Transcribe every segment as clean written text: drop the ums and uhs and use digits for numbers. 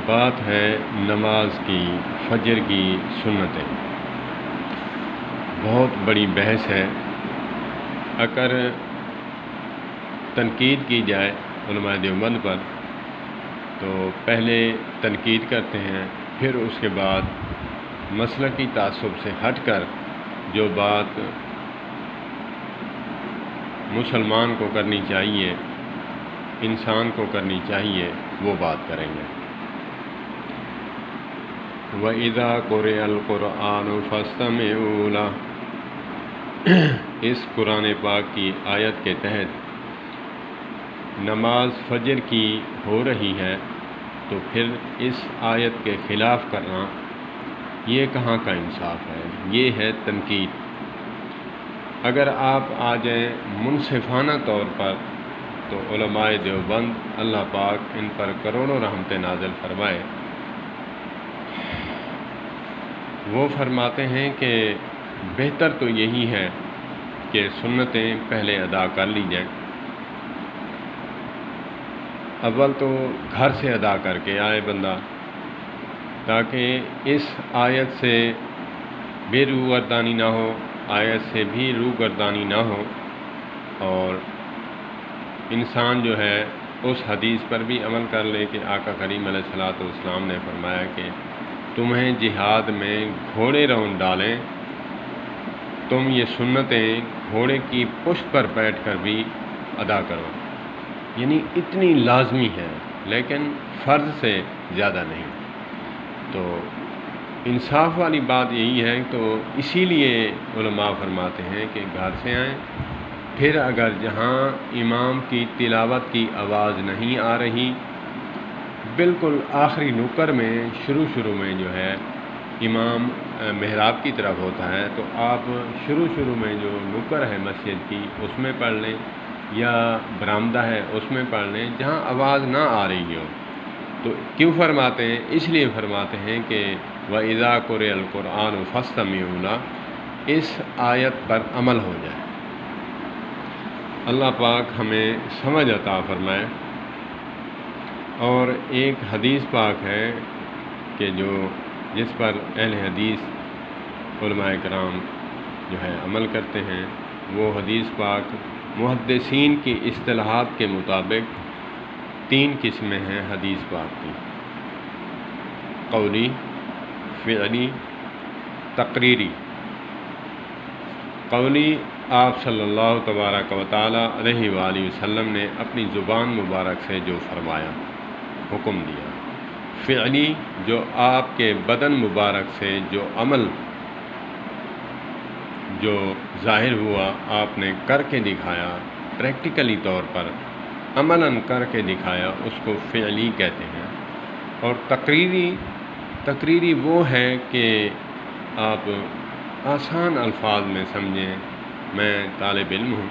بات ہے نماز کی، فجر کی سنتیں۔ بہت بڑی بحث ہے۔ اگر تنقید کی جائے علماء دیوبند پر تو پہلے تنقید کرتے ہیں، پھر اس کے بعد مسلکی تعصب سے ہٹ کر جو بات مسلمان کو کرنی چاہیے، انسان کو کرنی چاہیے، وہ بات کریں گے۔ وَإِذَا قُرِئَ الْقُرْآنُ فَاسْتَمِعُوا لَهُ، اس قرآن پاک کی آیت کے تحت نماز فجر کی ہو رہی ہے تو پھر اس آیت کے خلاف کرنا یہ کہاں کا انصاف ہے؟ یہ ہے تنقید۔ اگر آپ آ جائیں منصفانہ طور پر تو علماء دیوبند اللہ پاک ان پر کروڑوں رحمتیں نازل فرمائے، وہ فرماتے ہیں کہ بہتر تو یہی ہے کہ سنتیں پہلے ادا کر لی جائیں۔ اول تو گھر سے ادا کر کے آئے بندہ، تاکہ اس آیت سے بے روگردانی نہ ہو، آیت سے بھی روگردانی نہ ہو، اور انسان جو ہے اس حدیث پر بھی عمل کر لے کہ آقا کریم علیہ الصلوۃ والسلام نے فرمایا کہ تمہیں جہاد میں گھوڑے رون ڈالیں، تم یہ سنتیں گھوڑے کی پشت پر بیٹھ کر بھی ادا کرو، یعنی اتنی لازمی ہے، لیکن فرض سے زیادہ نہیں۔ تو انصاف والی بات یہی ہے، تو اسی لیے علماء فرماتے ہیں کہ گھر سے آئیں، پھر اگر جہاں امام کی تلاوت کی آواز نہیں آ رہی، بالکل آخری نکر میں شروع میں جو ہے امام محراب کی طرف ہوتا ہے، تو آپ شروع میں جو نکر ہے مسجد کی اس میں پڑھ لیں، یا برآمدہ ہے اس میں پڑھ لیں جہاں آواز نہ آ رہی ہو۔ تو کیوں فرماتے ہیں؟ اس لیے فرماتے ہیں کہ وَإِذَا قُرِئَ الْقُرْآنُ فَاسْتَمِعُوا لَهُ، اس آیت پر عمل ہو جائے۔ اللہ پاک ہمیں سمجھ عطا فرمائے۔ اور ایک حدیث پاک ہے کہ جس پر اہل حدیث علماء کرام جو ہے عمل کرتے ہیں، وہ حدیث پاک محدثین کی اصطلاحات کے مطابق 3 قسمیں ہیں حدیث پاک کی: قولی، فعلی، تقریری۔ قولی، آپ صلی اللہ تبارک و تعالی علیہ وآلہ وسلم نے اپنی زبان مبارک سے جو فرمایا، حکم دیا۔ فعلی، جو آپ کے بدن مبارک سے جو عمل جو ظاہر ہوا، آپ نے کر کے دکھایا، پریکٹیکلی طور پر عملاً کر کے دکھایا، اس کو فعلی کہتے ہیں۔ اور تقریری وہ ہے کہ آپ آسان الفاظ میں سمجھیں، میں طالب علم ہوں،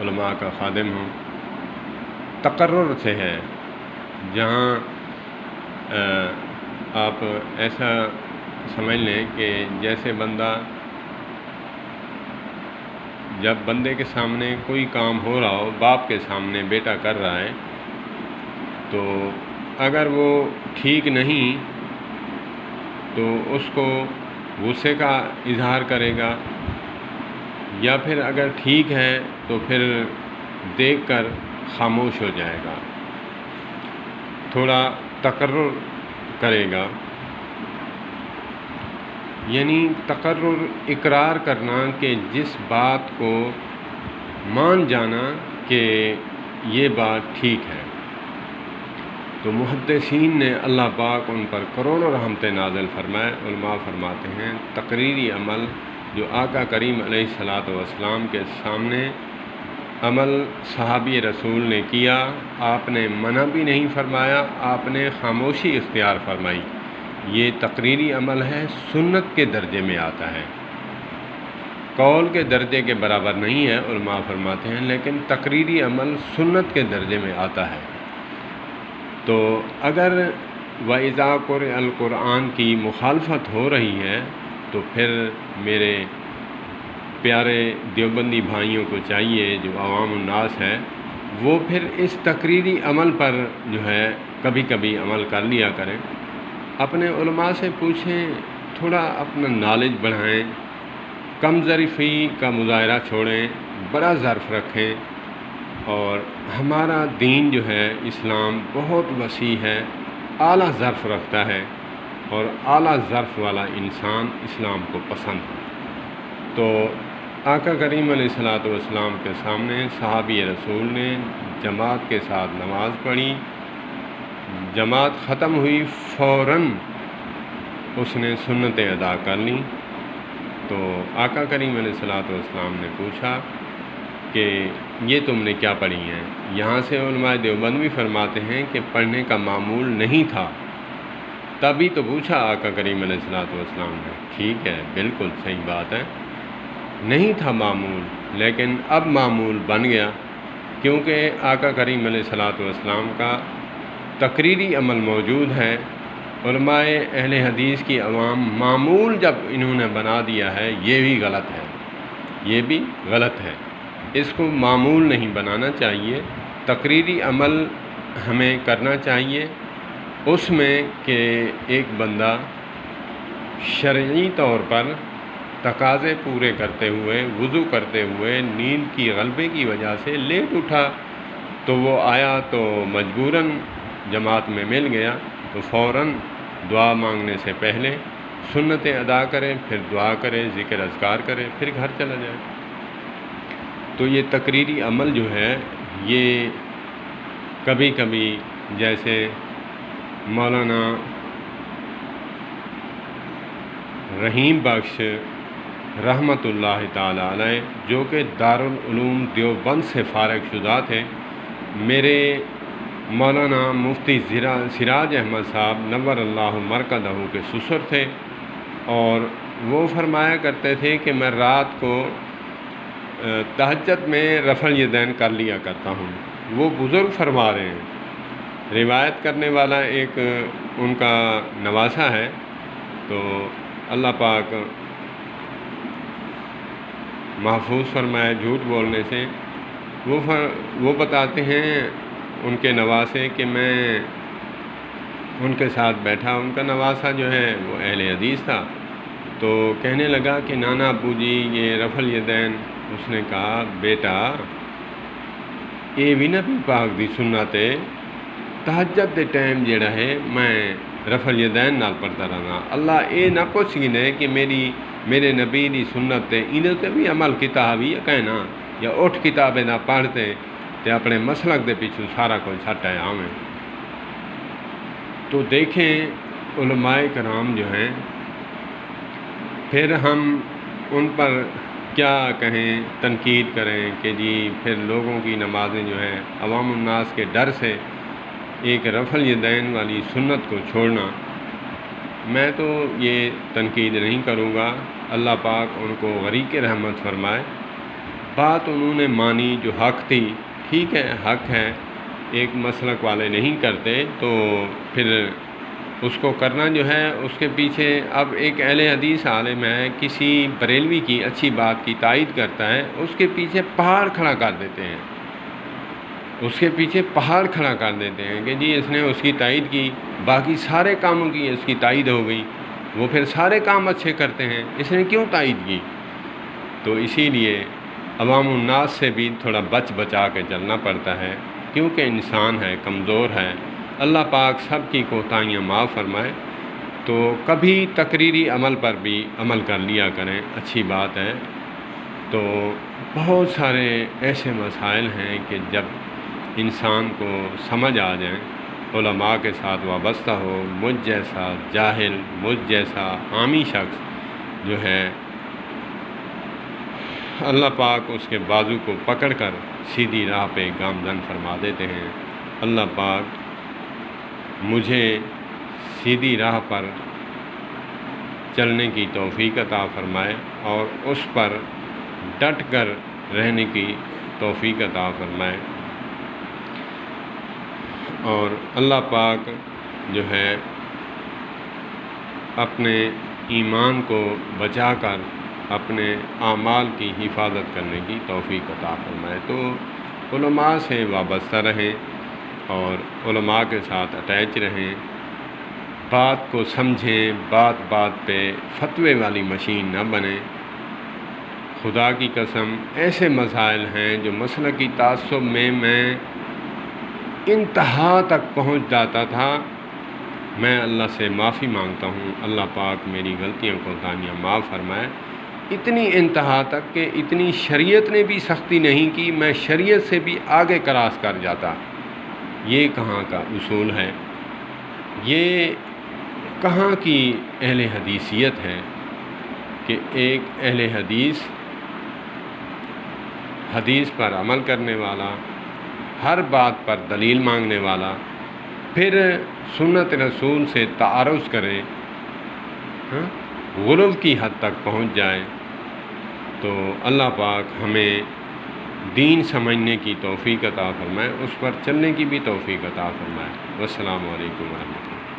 علماء کا خادم ہوں، تقرر سے ہے، جہاں آپ ایسا سمجھ لیں کہ جیسے جب بندے کے سامنے کوئی کام ہو رہا ہو، باپ کے سامنے بیٹا کر رہا ہے، تو اگر وہ ٹھیک نہیں تو اس کو غصے کا اظہار کرے گا، یا پھر اگر ٹھیک ہے تو پھر دیکھ کر خاموش ہو جائے گا، تھوڑا تقرر کرے گا۔ یعنی تقرر، اقرار کرنا کہ جس بات کو مان جانا کہ یہ بات ٹھیک ہے۔ تو محدثین نے اللہ پاک ان پر کروڑوں رحمتیں نازل فرمائے، علماء فرماتے ہیں تقریری عمل جو آقا کریم علیہ الصلوۃ والسلام کے سامنے عمل صحابی رسول نے کیا، آپ نے منع بھی نہیں فرمایا، آپ نے خاموشی اختیار فرمائی، یہ تقریری عمل ہے، سنت کے درجے میں آتا ہے، قول کے درجے کے برابر نہیں ہے، علماء فرماتے ہیں، لیکن تقریری عمل سنت کے درجے میں آتا ہے۔ تو اگر وَإِذَا قُرِئَ الْقُرْآن کی مخالفت ہو رہی ہے تو پھر میرے پیارے دیوبندی بھائیوں کو چاہیے، جو عوام الناس ہے، وہ پھر اس تقریری عمل پر جو ہے کبھی کبھی عمل کر لیا کریں۔ اپنے علماء سے پوچھیں، تھوڑا اپنا نالج بڑھائیں، کم ظرفی کا مظاہرہ چھوڑیں، بڑا ظرف رکھیں۔ اور ہمارا دین جو ہے اسلام بہت وسیع ہے، اعلیٰ ظرف رکھتا ہے، اور اعلیٰ ظرف والا انسان اسلام کو پسند ہے۔ تو آقا کریم علیہ الصلوۃ والسلام کے سامنے صحابی رسول نے جماعت کے ساتھ نماز پڑھی، جماعت ختم ہوئی، فوراً اس نے سنتیں ادا کر لیں۔ تو آقا کریم علیہ الصلوۃ والسلام نے پوچھا کہ یہ تم نے کیا پڑھی ہیں؟ یہاں سے علماء دیوبند بھی فرماتے ہیں کہ پڑھنے کا معمول نہیں تھا، تبھی تو پوچھا آقا کریم علیہ الصلوۃ والسلام نے۔ ٹھیک ہے، بالکل صحیح بات ہے، نہیں تھا معمول، لیکن اب معمول بن گیا، کیونکہ آقا کریم علیہ الصلوۃ والسلام کا تقریری عمل موجود ہے۔ علماء اہل حدیث کی عوام معمول جب انہوں نے بنا دیا ہے، یہ بھی غلط ہے، یہ بھی غلط ہے، اس کو معمول نہیں بنانا چاہیے۔ تقریری عمل ہمیں کرنا چاہیے، اس میں کہ ایک بندہ شرعی طور پر تقاضے پورے کرتے ہوئے، وضو کرتے ہوئے نیند کی غلبے کی وجہ سے لیٹ اٹھا، تو وہ آیا تو مجبوراً جماعت میں مل گیا، تو فوراً دعا مانگنے سے پہلے سنتیں ادا کرے، پھر دعا کرے، ذکر اذکار کرے، پھر گھر چلا جائے۔ تو یہ تقریری عمل جو ہے یہ کبھی کبھی، جیسے مولانا رحیم بخش رحمۃ اللہ تعالی علیہ، جو کہ دارالعلوم دیوبند سے فارغ شدہ تھے، میرے مولانا مفتی سراج احمد صاحب نور اللہ مرکزہ کے سسر تھے، اور وہ فرمایا کرتے تھے کہ میں رات کو تہجد میں رفع الیدین کر لیا کرتا ہوں۔ وہ بزرگ فرما رہے ہیں، روایت کرنے والا ایک ان کا نواسہ ہے، تو اللہ پاک محفوظ فرمائے جھوٹ بولنے سے۔ وہ بتاتے ہیں ان کے نواسے کہ میں ان کے ساتھ بیٹھا، ان کا نواسہ جو ہے وہ اہل حدیث تھا، تو کہنے لگا کہ نانا ابو جی یہ رفع الیدین، اس نے کہا بیٹا یہ بھی نبی پاک دی سنت ہے، تہجد دے ٹائم جڑا ہے میں رفع الیدین نال پڑھتا رہنا، اللہ اے نہ پوچھ گنے کہ میرے نبی دی سنت تے انہوں تے بھی عمل کیتا بھی کہنا، یا اٹھ کتابیں نہ پڑھتے تے اپنے مسلک دے پیچھے سارا کچھ چھٹ ہے آویں۔ تو دیکھیں علماء کرام جو ہیں، پھر ہم ان پر کیا کہیں، تنقید کریں کہ جی پھر لوگوں کی نمازیں جو ہیں عوام الناس کے ڈر سے ایک رفع الیدین والی سنت کو چھوڑنا، میں تو یہ تنقید نہیں کروں گا، اللہ پاک ان کو غریق رحمت فرمائے۔ بات انہوں نے مانی جو حق تھی، ٹھیک ہے حق ہے، ایک مسلک والے نہیں کرتے تو پھر اس کو کرنا جو ہے، اس کے پیچھے اب ایک اہل حدیث عالم ہے کسی بریلوی کی اچھی بات کی تائید کرتا ہے، اس کے پیچھے پہاڑ کھڑا کر دیتے ہیں، اس کے پیچھے پہاڑ کھڑا کر دیتے ہیں کہ جی اس نے اس کی تائید کی، باقی سارے کاموں کی اس کی تائید ہو گئی، وہ پھر سارے کام اچھے کرتے ہیں، اس نے کیوں تائید کی؟ تو اسی لیے عوام الناس سے بھی تھوڑا بچا کے چلنا پڑتا ہے، کیونکہ انسان ہے، کمزور ہے، اللہ پاک سب کی کوتاہیاں معاف فرمائے۔ تو کبھی تقریری عمل پر بھی عمل کر لیا کریں، اچھی بات ہے۔ تو بہت سارے ایسے مسائل ہیں کہ جب انسان کو سمجھ آ جائیں، علماء کے ساتھ وابستہ ہو، مجھ جیسا جاہل، مجھ جیسا عامی شخص جو ہے، اللہ پاک اس کے بازو کو پکڑ کر سیدھی راہ پہ گامزن فرما دیتے ہیں۔ اللہ پاک مجھے سیدھی راہ پر چلنے کی توفیق عطا فرمائے اور اس پر ڈٹ کر رہنے کی توفیق عطا فرمائے، اور اللہ پاک جو ہے اپنے ایمان کو بچا کر اپنے اعمال کی حفاظت کرنے کی توفیق عطا فرمائے۔ تو علماء سے وابستہ رہیں، اور علماء کے ساتھ اٹیچ رہیں، بات کو سمجھیں، بات بات پہ فتوے والی مشین نہ بنیں۔ خدا کی قسم ایسے مسائل ہیں جو مسلکی تعصب میں انتہا تک پہنچ جاتا تھا۔ میں اللہ سے معافی مانگتا ہوں، اللہ پاک میری غلطیاں کوتاہیاں معاف فرمائے۔ اتنی انتہا تک کہ اتنی شریعت نے بھی سختی نہیں کی، میں شریعت سے بھی آگے کراس کر جاتا۔ یہ کہاں کا اصول ہے؟ یہ کہاں کی اہل حدیثیت ہے کہ ایک اہل حدیث پر عمل کرنے والا، ہر بات پر دلیل مانگنے والا، پھر سنت رسول سے تعارض کرے، غلو کی حد تک پہنچ جائے۔ تو اللہ پاک ہمیں دین سمجھنے کی توفیق عطا فرمائے، اس پر چلنے کی بھی توفیق عطا فرمائے۔ والسلام علیکم ورحمۃ اللہ۔